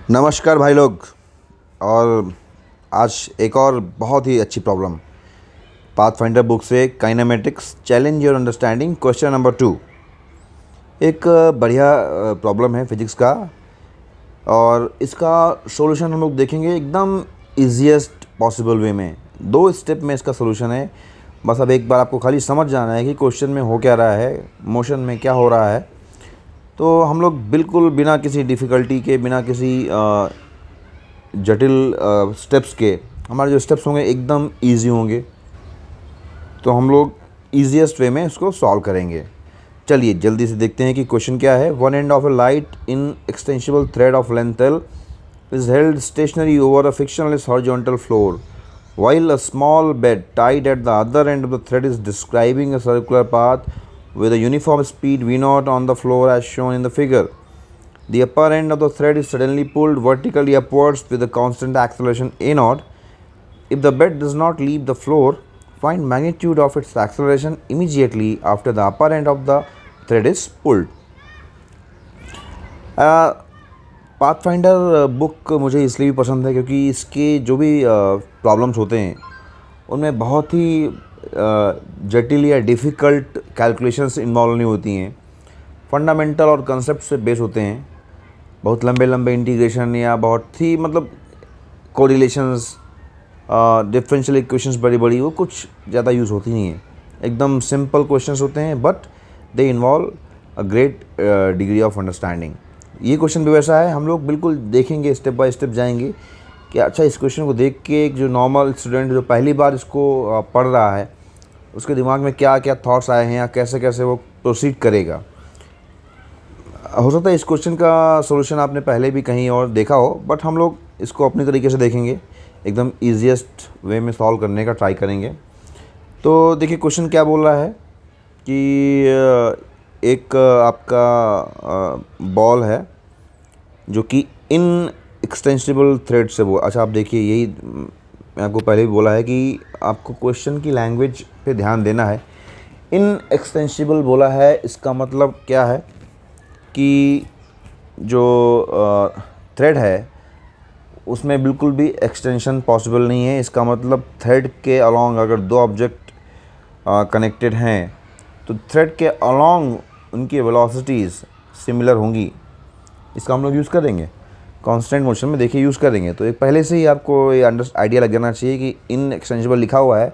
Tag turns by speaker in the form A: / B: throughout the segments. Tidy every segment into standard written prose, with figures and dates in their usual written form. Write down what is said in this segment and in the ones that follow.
A: नमस्कार भाई लोग। और आज एक और बहुत ही अच्छी प्रॉब्लम पाथफाइंडर बुक से kinematics challenge your understanding question number 2। एक बढ़िया प्रॉब्लम है फिजिक्स का और इसका सॉल्यूशन हम लोग देखेंगे एकदम इजीएस्ट पॉसिबल वे में। 2 स्टेप में इसका सॉल्यूशन है। बस अब एक बार आपको खाली समझ जाना है कि क्वेश्चन में हो क्या रहा है, मोशन में क्या हो रहा है। तो हम लोग बिल्कुल बिना किसी डिफ़िकल्टी के, बिना किसी जटिल स्टेप्स के, हमारे जो स्टेप्स होंगे एकदम इजी होंगे। तो हम लोग ईजीएस्ट वे में इसको सॉल्व करेंगे। चलिए जल्दी से देखते हैं कि क्वेश्चन क्या है। One end of A light in extensible thread of length L is held stationary over a frictionless horizontal floor, while a small bed tied at the other end of the thread is describing a circular path with a uniform speed v naught on the floor as shown in the figure. The upper end of the thread is suddenly pulled vertically upwards with a constant acceleration a naught. If the bed does not leave the floor, find magnitude of its acceleration immediately after the upper end of the thread is pulled. Pathfinder book मुझे इसलिए भी पसंद है क्योंकि इसके जो भी problems होते हैं उनमें बहुत ही जटिल या डिफ़िकल्ट कैलकुलेशंस इन्वॉल्व नहीं होती हैं। फंडामेंटल और कंसेप्ट से बेस होते हैं। बहुत लंबे लंबे इंटीग्रेशन या बहुत ही कोरिलेशंस, डिफरेंशियल इक्वेशंस बड़ी बड़ी वो कुछ ज़्यादा यूज़ होती नहीं है। एकदम सिंपल क्वेश्चंस होते हैं but they involve a great degree of understanding. ये क्वेश्चन भी वैसा है। हम लोग बिल्कुल देखेंगे, स्टेप बाय स्टेप जाएंगे कि अच्छा इस क्वेश्चन को देख के एक जो नॉर्मल स्टूडेंट जो पहली बार इसको पढ़ रहा है उसके दिमाग में क्या क्या थॉट्स आए हैं या कैसे कैसे वो प्रोसीड करेगा। हो सकता है इस क्वेश्चन का सॉल्यूशन आपने पहले भी कहीं और देखा हो, बट हम लोग इसको अपने तरीके से देखेंगे, एकदम ईजीएस्ट वे में सॉल्व करने का ट्राई करेंगे। तो देखिए क्वेश्चन क्या बोल रहा है कि एक आपका बॉल है जो कि इन एक्सटेंसिबल थ्रेड से वो, अच्छा आप देखिए यही मैं आपको पहले भी बोला है कि आपको क्वेश्चन की लैंग्वेज पे ध्यान देना है। इन एक्सटेंसिबल बोला है, इसका मतलब क्या है कि जो थ्रेड है उसमें बिल्कुल भी एक्सटेंशन पॉसिबल नहीं है। इसका मतलब थ्रेड के अलॉन्ग अगर 2 ऑब्जेक्ट कनेक्टेड हैं तो थ्रेड के अलॉन्ग उनकी वेलोसिटीज़ सिमिलर होंगी। इसका हम लोग यूज़ करेंगे कांस्टेंट मोशन में, देखिए यूज़ करेंगे। तो एक पहले से ही आपको ये आइडिया लग जाना चाहिए कि इन एक्सटेंसिबल लिखा हुआ है,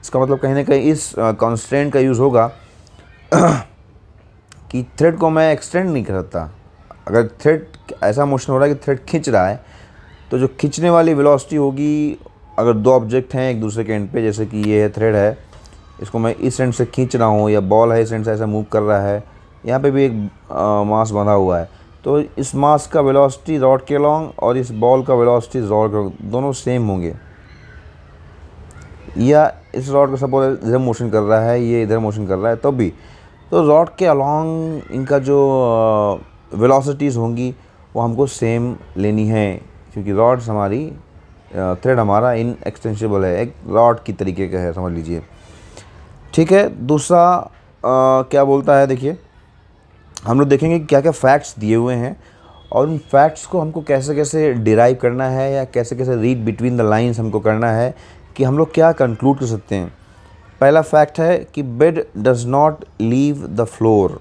A: इसका मतलब कहीं ना कहीं इस कांस्टेंट का यूज़ होगा कि थ्रेड को मैं एक्सटेंड नहीं कर सकता। अगर थ्रेड ऐसा मोशन हो रहा है कि थ्रेड खींच रहा है तो जो खींचने वाली वेलोसिटी होगी, अगर 2 ऑब्जेक्ट हैं एक दूसरे के एंड पे, जैसे कि ये है थ्रेड है, इसको मैं इस एंड से खींच रहा हूँ, या बॉल है इस एंड से ऐसा मूव कर रहा है, यहाँ पे भी एक मास बंधा हुआ है, तो इस मास का वेलोसिटी रॉड के अलॉन्ग और इस बॉल का वेलोसिटी रॉड के दोनों सेम होंगे। या इस रॉड का सपोज इधर मोशन कर रहा है, ये इधर मोशन कर रहा है, तब भी तो रॉड के अलॉन्ग इनका जो वेलोसिटीज़ होंगी वो हमको सेम लेनी है, क्योंकि रॉड्स हमारी थ्रेड हमारा इन एक्सटेंसिबल है, एक रॉड की तरीके का है, समझ लीजिए। ठीक है, दूसरा क्या बोलता है, देखिए हम लोग देखेंगे क्या क्या फैक्ट्स दिए हुए हैं और उन फैक्ट्स को हमको कैसे कैसे डिराइव करना है या कैसे कैसे रीड बिटवीन द लाइंस हमको करना है कि हम लोग क्या कंक्लूड कर सकते हैं। पहला फैक्ट है कि bed does not leave the floor.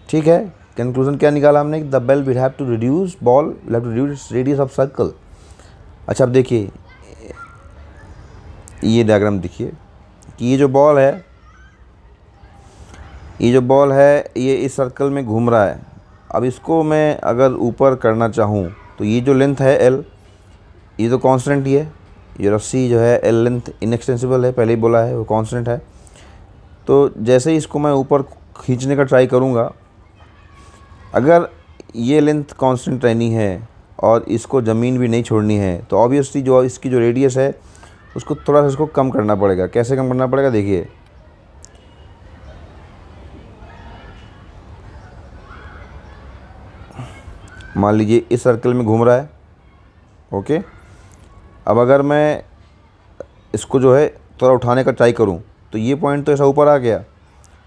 A: ठीक है, कंक्लूजन क्या निकाला हमने, the bell will have to reduce ball will have to reduce radius of circle. अच्छा अब देखिए ये डायग्राम देखिए कि ये जो बॉल है ये इस सर्कल में घूम रहा है। अब इसको मैं अगर ऊपर करना चाहूँ तो ये जो लेंथ है एल, ये तो कांस्टेंट ही है, ये रस्सी जो है एल लेंथ इनएक्सटेंसिबल है, पहले ही बोला है वो कांस्टेंट है। तो जैसे ही इसको मैं ऊपर खींचने का ट्राई करूँगा, अगर ये लेंथ कांस्टेंट रहनी है और इसको ज़मीन भी नहीं छोड़नी है तो ऑब्वियसली जो इसकी जो रेडियस है उसको थोड़ा सा इसको कम करना पड़ेगा। कैसे कम करना पड़ेगा, देखिए मान लीजिए इस सर्कल में घूम रहा है, ओके। अब अगर मैं इसको जो है थोड़ा उठाने का ट्राई करूं तो ये पॉइंट तो ऐसा ऊपर आ गया,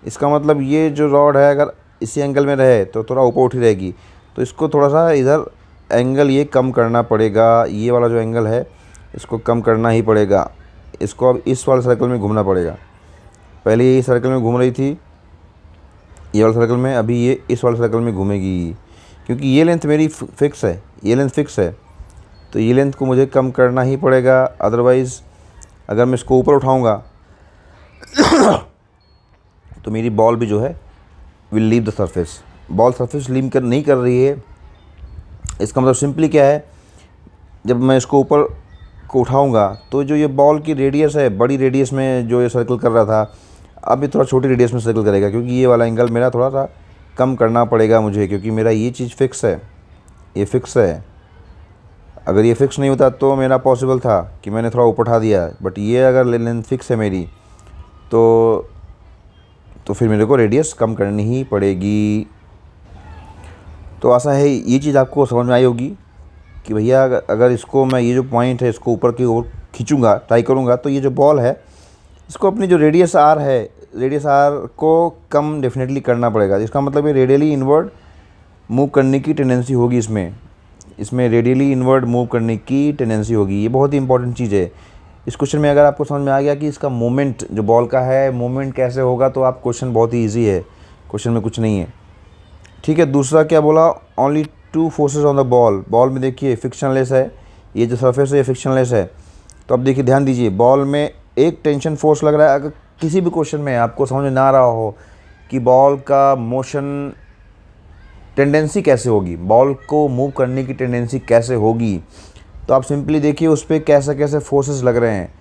A: इसका मतलब ये जो रॉड है अगर इसी एंगल में रहे तो थोड़ा ऊपर उठी रहेगी, तो इसको थोड़ा सा इधर एंगल ये कम करना पड़ेगा, ये वाला जो एंगल है इसको कम करना ही पड़ेगा। इसको अब इस वाले सर्कल में घूमना पड़ेगा। पहले ये सर्कल में घूम रही थी, ये वाले सर्कल में, अभी ये इस वाले सर्कल में घूमेगी, क्योंकि ये लेंथ मेरी फिक्स है, ये लेंथ फिक्स है, तो ये लेंथ को मुझे कम करना ही पड़ेगा। अदरवाइज़ अगर मैं इसको ऊपर उठाऊँगा तो मेरी बॉल भी जो है will leave the surface. Ball surface leave नहीं कर रही है। इसका मतलब सिंपली क्या है, जब मैं इसको ऊपर को उठाऊंगा तो जो ये बॉल की रेडियस है, बड़ी रेडियस में जो ये सर्कल कर रहा था, अब ये थोड़ा छोटी रेडियस में सर्कल करेगा, क्योंकि ये वाला एंगल मेरा थोड़ा सा कम करना पड़ेगा मुझे, क्योंकि मेरा ये चीज़ फिक्स है, ये फिक्स है। अगर ये फिक्स नहीं होता तो मेरा पॉसिबल था कि मैंने थोड़ा ऊपर उठा दिया, बट ये अगर लेंथ फिक्स है मेरी तो फिर मेरे को रेडियस कम करनी ही पड़ेगी। तो आशा है ये चीज़ आपको समझ में आई होगी कि भैया अगर इसको मैं, ये जो पॉइंट है इसको ऊपर की ओर खींचूंगा, ट्राई करूंगा, तो ये जो बॉल है इसको अपनी जो रेडियस आर है, रेडियस आर को कम डेफिनेटली करना पड़ेगा। इसका मतलब ये रेडियली इनवर्ड मूव करने की टेंडेंसी होगी, इसमें रेडियली इनवर्ड मूव करने की टेंडेंसी होगी। ये बहुत ही इंपॉर्टेंट चीज़ है। इस क्वेश्चन में अगर आपको समझ में आ गया कि इसका मोमेंट जो बॉल का है, मोमेंट कैसे होगा, तो आप क्वेश्चन बहुत ही ईजी है, क्वेश्चन में कुछ नहीं है। ठीक है, दूसरा क्या बोला, only 2 forces on the ball. Ball में देखिए फ्रिक्शनलेस है, ये जो सरफेस है ये फ्रिक्शनलेस है। तो अब देखिए, ध्यान दीजिए, बॉल में एक टेंशन फोर्स लग रहा है। अगर किसी भी क्वेश्चन में आपको समझ में ना आ रहा हो कि बॉल का मोशन टेंडेंसी कैसे होगी, बॉल को मूव करने की टेंडेंसी कैसे होगी, तो आप सिंपली देखिए उस पर कैसे कैसे फोर्सेस लग रहे हैं।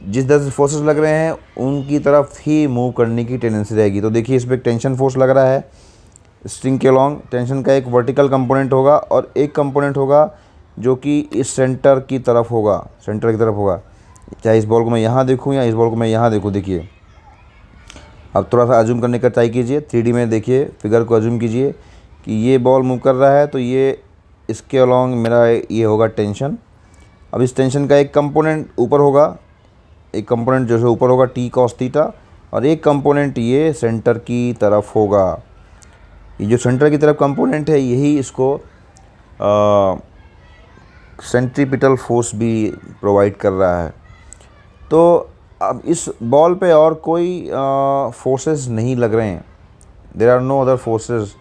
A: जिस तरह से फोर्सेस लग रहे हैं उनकी तरफ ही मूव करने की टेंडेंसी रहेगी। तो देखिए इस पर एक टेंशन फोर्स लग रहा है स्ट्रिंग के अलॉन्ग। टेंशन का एक वर्टिकल कंपोनेंट होगा और एक कंपोनेंट होगा जो कि इस सेंटर की तरफ होगा, सेंटर की तरफ होगा। चाहे इस बॉल को मैं यहाँ देखूँ या इस बॉल को मैं यहाँ देखूँ। देखिए अब थोड़ा सा अज्यूम करने का ट्राई कीजिए, 3D में देखिए, फिगर को अज्यूम कीजिए कि ये बॉल मूव कर रहा है, तो ये इसके अलॉन्ग मेरा ये होगा टेंशन। अब इस टेंशन का एक कंपोनेंट ऊपर होगा, एक कंपोनेंट जो है ऊपर होगा टी कॉस थीटा, और एक कंपोनेंट ये सेंटर की तरफ होगा। ये जो सेंटर की तरफ कंपोनेंट है यही इसको सेंट्रीपिटल फोर्स भी प्रोवाइड कर रहा है। तो अब इस बॉल पे और कोई फोर्सेस नहीं लग रहे हैं, there are no other forces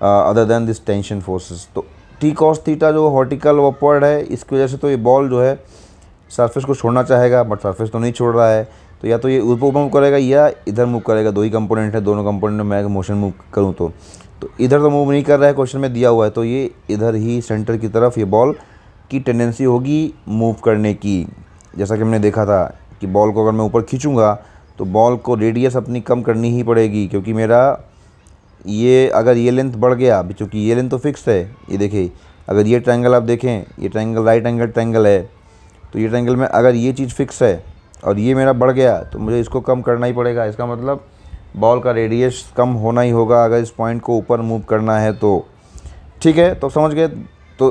A: other than this tension forces. तो टी कॉस थीटा जो वर्टिकल अपवर्ड है, इसकी वजह से तो ये बॉल जो है सरफेस को छोड़ना चाहेगा, बट सरफेस तो नहीं छोड़ रहा है। तो या तो ये ऊपर मूव करेगा या इधर मूव करेगा, 2 ही कंपोनेंट है, दोनों कंपोनेंट में मैं मोशन मूव करूँ तो इधर तो मूव नहीं कर रहा है, क्वेश्चन में दिया हुआ है, तो ये इधर ही सेंटर की तरफ ये बॉल की टेंडेंसी होगी मूव करने की। जैसा कि हमने देखा था कि बॉल को अगर मैं ऊपर खींचूँगा तो बॉल को रेडियस अपनी कम करनी ही पड़ेगी, क्योंकि मेरा ये अगर ये लेंथ बढ़ गया, चूँकि ये लेंथ तो फिक्स है, ये देखिए अगर ये ट्रायंगल आप देखें, ये ट्रायंगल राइट एंगल ट्रायंगल है, तो ये ट्रायंगल में अगर ये चीज़ फिक्स है और ये मेरा बढ़ गया तो मुझे इसको कम करना ही पड़ेगा। इसका मतलब बॉल का रेडियस कम होना ही होगा अगर इस पॉइंट को ऊपर मूव करना है तो। ठीक है, तो समझ गए। तो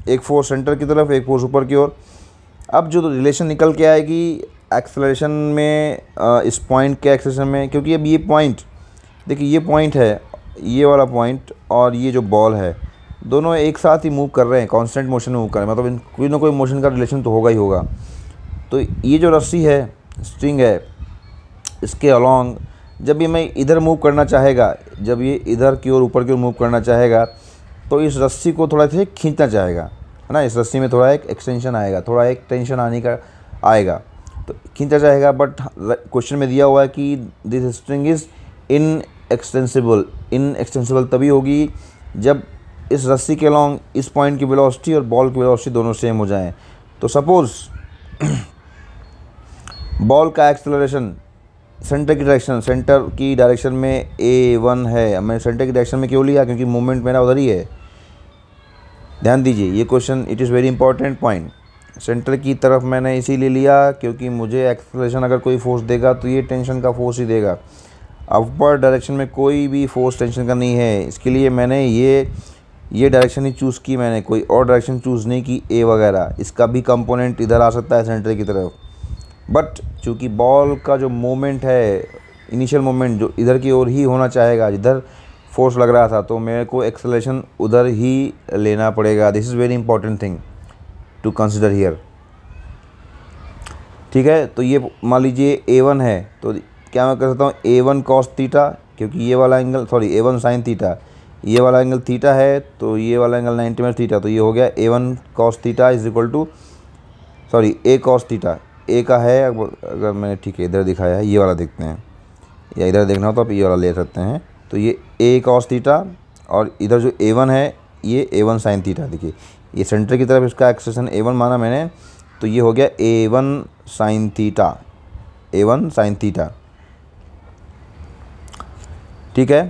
A: एक फोर्स सेंटर की तरफ, एक फोर्स ऊपर की ओर। अब जो रिलेशन निकल के आएगी एक्सेलरेशन में, इस पॉइंट के एक्सेलरेशन में, क्योंकि अब ये पॉइंट देखिए, ये पॉइंट है, ये वाला पॉइंट और ये जो बॉल है, दोनों एक साथ ही मूव कर रहे हैं, कांस्टेंट मोशन में मूव कर रहे हैं, मतलब कोई ना कोई मोशन का रिलेशन तो होगा ही होगा। तो ये जो रस्सी है, स्ट्रिंग है, इसके अलॉन्ग जब ये मैं इधर मूव करना चाहेगा, जब ये इधर की ओर ऊपर की ओर मूव करना चाहेगा, तो इस रस्सी को थोड़ा सा खींचना चाहेगा, है ना। इस रस्सी में थोड़ा एक एक्सटेंशन आएगा, थोड़ा एक टेंशन आने का आएगा, तो खींचा जाएगा। बट क्वेश्चन में दिया हुआ है कि दिस स्ट्रिंग इज़ इनएक्सटेंसिबल तभी होगी जब इस रस्सी के अलॉन्ग इस पॉइंट की वेलोसिटी और बॉल की वेलोसिटी दोनों सेम हो जाएं। तो सपोज़ बॉल का एक्सेलरेशन सेंटर की डायरेक्शन में a1 है। मैंने सेंटर की डायरेक्शन में क्यों लिया, क्योंकि मूवमेंट मेरा उधर ही है। ध्यान दीजिए, ये question it is very important point. Centre की तरफ मैंने इसीलिए लिया क्योंकि मुझे एक्सेलरेशन अगर कोई फोर्स देगा तो ये टेंशन का फोर्स ही देगा। अपवर्ड डायरेक्शन में कोई भी फोर्स टेंशन का नहीं है, इसके लिए मैंने ये डायरेक्शन ही चूज़ की, मैंने कोई और डायरेक्शन चूज़ नहीं की ए वगैरह। इसका भी कंपोनेंट इधर आ सकता है सेंटर की तरफ, बट चूँकि बॉल का जो मोमेंट है, इनिशियल मोमेंट जो इधर की ओर ही होना चाहेगा, जिधर फोर्स लग रहा था, तो मेरे को एक्सेलरेशन उधर ही लेना पड़ेगा। This is very important thing to consider here. ठीक है, तो ये मान लीजिए A1 है, तो क्या मैं कर सकता हूँ A1 cos थीटा, क्योंकि ये वाला एंगल A1 sin थीटा, ये वाला एंगल थीटा है, तो ये वाला एंगल 90 में थीटा, तो ये हो गया A1 cos theta is equal to A cos theta. A का है, अगर मैंने ठीक है इधर दिखाया है, ये वाला देखते हैं, या इधर देखना हो तो आप ये वाला ले सकते हैं। तो ये A cos थीटा, और इधर जो A1 है ये A1 sin थीटा। देखिए ये सेंटर की तरफ इसका एक्सप्रेशन A1 माना मैंने, तो ये हो गया A1 sin theta, A1 sin theta. ठीक है।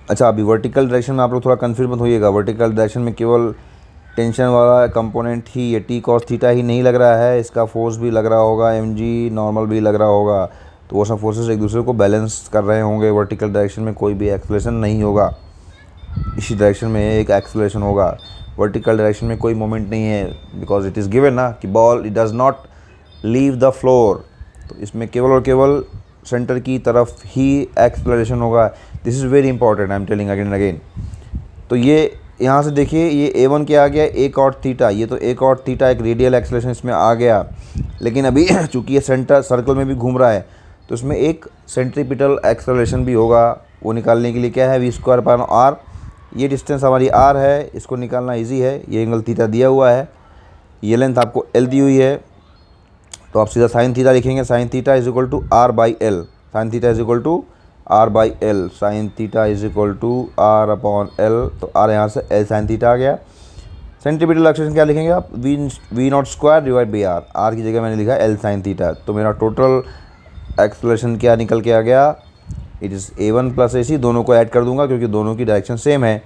A: अच्छा, अभी वर्टिकल डायरेक्शन में आप लोग थोड़ा कन्फ्यूज मत होइएगा। वर्टिकल डायरेक्शन में केवल टेंशन वाला कंपोनेंट ही, ये T cos थीटा ही नहीं लग रहा है, इसका फोर्स भी लग रहा होगा, mg नॉर्मल भी लग रहा होगा। तो वो सब फोर्सेस एक दूसरे को बैलेंस कर रहे होंगे। वर्टिकल डायरेक्शन में कोई भी एक्सेलरेशन नहीं होगा, इसी डायरेक्शन में एक एक्सेलरेशन होगा। वर्टिकल डायरेक्शन में कोई मोमेंट नहीं है, बिकॉज इट इज़ गिवन ना कि ball it does not leave the floor. तो इसमें केवल और केवल सेंटर की तरफ ही एक्सेलरेशन होगा। This is very important, I am telling again and again. तो ये यहाँ से देखिए, ये A1 क्या आ गया, A cot थीटा। ये तो A cot थीटा एक रेडियल एक्सेलरेशन इसमें आ गया, लेकिन अभी चूँकि ये सेंटर सर्कल में भी घूम रहा है, तो इसमें एक सेंट्रीपिटल एक्सेलरेशन भी होगा। वो निकालने के लिए क्या है, v²/r। ये डिस्टेंस हमारी r है, इसको निकालना इजी है। ये एंगल थीटा दिया हुआ है, ये लेंथ आपको l दी हुई है, तो आप सीधा साइन थीटा लिखेंगे। Sine theta is equal to r/l, sine theta is equal to r/l, sine theta is equal to r/l। तो r यहाँ से l साइन थीटा आ गया। सेंटीमीटर एक्सेलरेशन क्या लिखेंगे आप, v0² डिवाइड बाई r की जगह मैंने लिखा l साइन थीटा। तो मेरा टोटल एक्सेलरेशन क्या निकल के आ गया, it is A1 plus AC। दोनों को ऐड कर दूंगा क्योंकि दोनों की डायरेक्शन सेम है,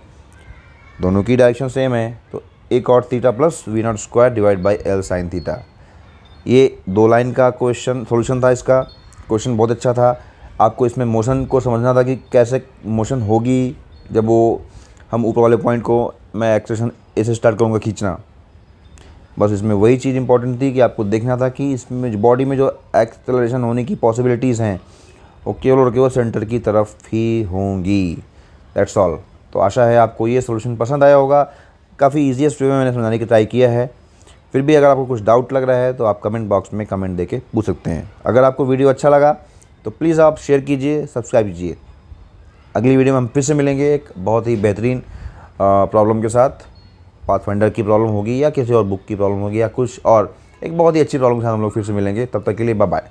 A: दोनों की डायरेक्शन सेम है। तो A cot theta plus v0² divide by l sine theta. ये 2 लाइन का क्वेश्चन सोल्यूशन था। इसका क्वेश्चन बहुत अच्छा था। आपको इसमें मोशन को समझना था कि कैसे मोशन होगी जब वो हम ऊपर वाले पॉइंट को मैं एक्सेलरेशन ऐसे स्टार्ट करूँगा खींचना। बस इसमें वही चीज़ इंपॉर्टेंट थी कि आपको देखना था कि इसमें बॉडी में जो एक्सेलरेशन होने की पॉसिबिलिटीज़ हैं वो केवल और केवल सेंटर की तरफ ही होंगी। That's all. तो आशा है आपको ये सोल्यूशन पसंद आया होगा। काफ़ी ईजीएस्ट वे में मैंने समझाने की ट्राई किया है। फिर भी अगर आपको कुछ डाउट लग रहा है तो आप कमेंट बॉक्स में कमेंट देके पूछ सकते हैं। अगर आपको वीडियो अच्छा लगा तो प्लीज़ आप शेयर कीजिए, सब्सक्राइब कीजिए। अगली वीडियो में हम फिर से मिलेंगे एक बहुत ही बेहतरीन प्रॉब्लम के साथ। पाथफाइंडर की प्रॉब्लम होगी या किसी और बुक की प्रॉब्लम होगी या कुछ और एक बहुत ही अच्छी प्रॉब्लम के साथ हम लोग फिर से मिलेंगे। तब तक के लिए बाय बाय।